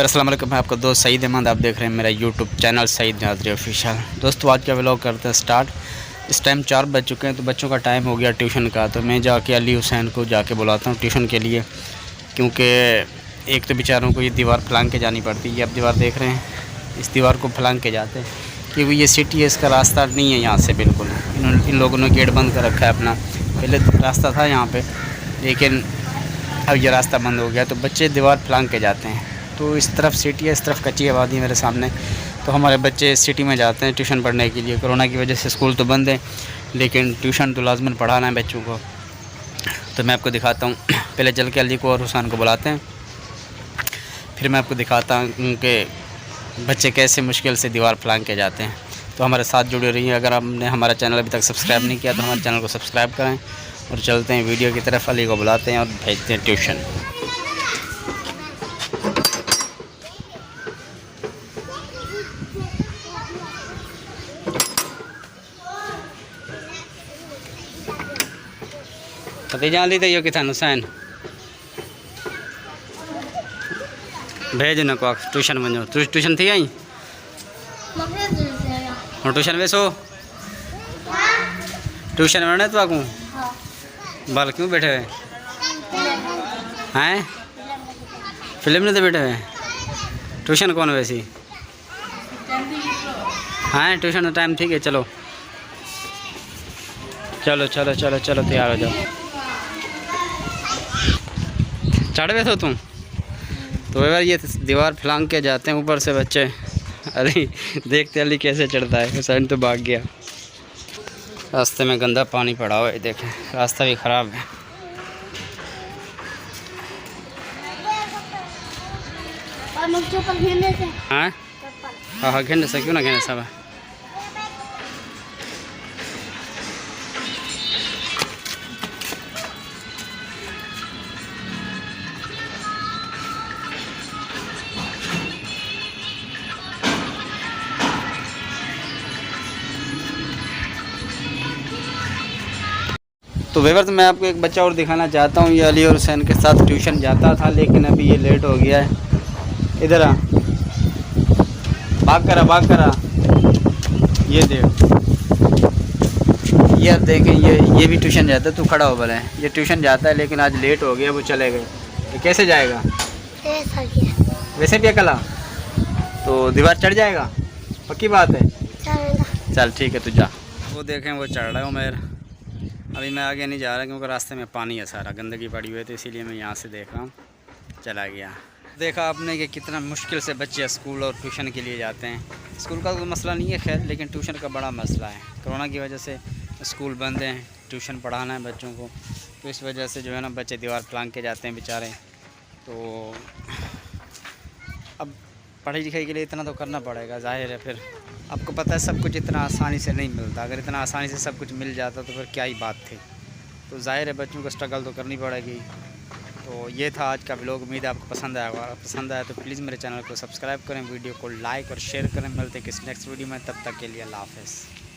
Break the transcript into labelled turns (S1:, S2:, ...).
S1: अस्सलाम वालेकुम। मैं आपका दोस्त सईद अहमद, आप देख रहे हैं मेरा यूट्यूब चैनल सईद नाज़री ऑफिशियल। दोस्तों आज का व्लॉग करते हैं स्टार्ट। इस टाइम 4 बज चुके हैं तो बच्चों का टाइम हो गया ट्यूशन का। तो मैं जाके अली हुसैन को जाके बुलाता हूँ ट्यूशन के लिए, क्योंकि एक तो बेचारों को ये दीवार फलांग के जानी पड़ती है। ये आप दीवार देख रहे हैं, इस दीवार को फलांग के जाते हैं क्योंकि ये सिटी है, इसका रास्ता नहीं है यहाँ से बिल्कुल। इन लोगों ने गेट बंद कर रखा है अपना। पहले रास्ता था यहाँ पर, लेकिन अब ये रास्ता बंद हो गया तो बच्चे दीवार फलांग के जाते हैं। तो इस तरफ सिटी है, इस तरफ कच्ची आबादी है मेरे सामने। तो हमारे बच्चे सिटी में जाते हैं ट्यूशन पढ़ने के लिए। कोरोना की वजह से स्कूल तो बंद है, लेकिन ट्यूशन तो लाजमन पढ़ाना है बच्चों को। तो मैं आपको दिखाता हूँ, पहले चल के अली को और हुसैन को बुलाते हैं, फिर मैं आपको दिखाता हूँ कि बच्चे कैसे मुश्किल से दीवार फलांग के जाते हैं। तो हमारे साथ जुड़े रहिए। अगर आपने हमारा चैनल अभी तक सब्सक्राइब नहीं किया तो हमारे चैनल को सब्सक्राइब करें और चलते हैं वीडियो की तरफ। अली को बुलाते हैं और भेजते हैं ट्यूशन। भतीजा अली तो यो किथान हुसैन भेज न को ट्यूशन वञो। ट्यूशन थी आई हूँ ट्यूशन वेसो ट्यूशन वञे तो आगू बाल क्यों बैठे हुए हैं? फिल्म नहीं तो बैठे हुए ट्यूशन कौन वैसी हैं? ट्यूशन का टाइम ठीक है, चलो चलो चलो चलो चलो तैयार हो जाओ। चढ़ गए तो तुम तो यार ये दीवार फलांग के जाते हैं ऊपर से बच्चे। अली देखते अली कैसे चढ़ता है। हुसैन तो भाग गया। रास्ते में गंदा पानी पड़ा हुआ है, देखें रास्ता भी ख़राब है। हाँ हाँ घेरने से क्यों ना घेरने सब। तो वेवर तो मैं आपको एक बच्चा और दिखाना चाहता हूँ। ये अली और हुसैन के साथ ट्यूशन जाता था, लेकिन अभी ये लेट हो गया है। इधर आ, भाग करा ये देख यार, देखें ये भी ट्यूशन जाता है। तू खड़ा हो भले, ये ट्यूशन जाता है लेकिन आज लेट हो गया, वो चले गए। ये कैसे जाएगा? वैसे भी अकेला तो दीवार चढ़ जाएगा, पक्की बात है। चल ठीक है तू जा। वो देखें वो चढ़ रहा है उमेर। अभी मैं आगे नहीं जा रहा क्योंकि रास्ते में पानी है, सारा गंदगी पड़ी हुई है, तो इसीलिए मैं यहाँ से देख रहा हूँ। चला गया। देखा आपने कि कितना मुश्किल से बच्चे स्कूल और ट्यूशन के लिए जाते हैं। स्कूल का तो मसला नहीं है खैर, लेकिन ट्यूशन का बड़ा मसला है। कोरोना की वजह से स्कूल बंद हैं, ट्यूशन पढ़ाना है बच्चों को, तो इस वजह से जो है ना बच्चे दीवार फलांग के जाते हैं बेचारे। तो अब पढ़ाई लिखाई के लिए इतना तो करना पड़ेगा, जाहिर है। फिर आपको पता है सब कुछ इतना आसानी से नहीं मिलता। अगर इतना आसानी से सब कुछ मिल जाता तो फिर क्या ही बात थी। तो जाहिर है बच्चों को स्ट्रगल तो करनी पड़ेगी। तो ये था आज का व्लॉग। उम्मीद है आपको पसंद आएगा। पसंद आया तो प्लीज़ मेरे चैनल को सब्सक्राइब करें, वीडियो को लाइक और शेयर करें। मिलते हैं किसी नेक्स्ट वीडियो में, तब तक के लिए अल्लाह हाफ़िज़।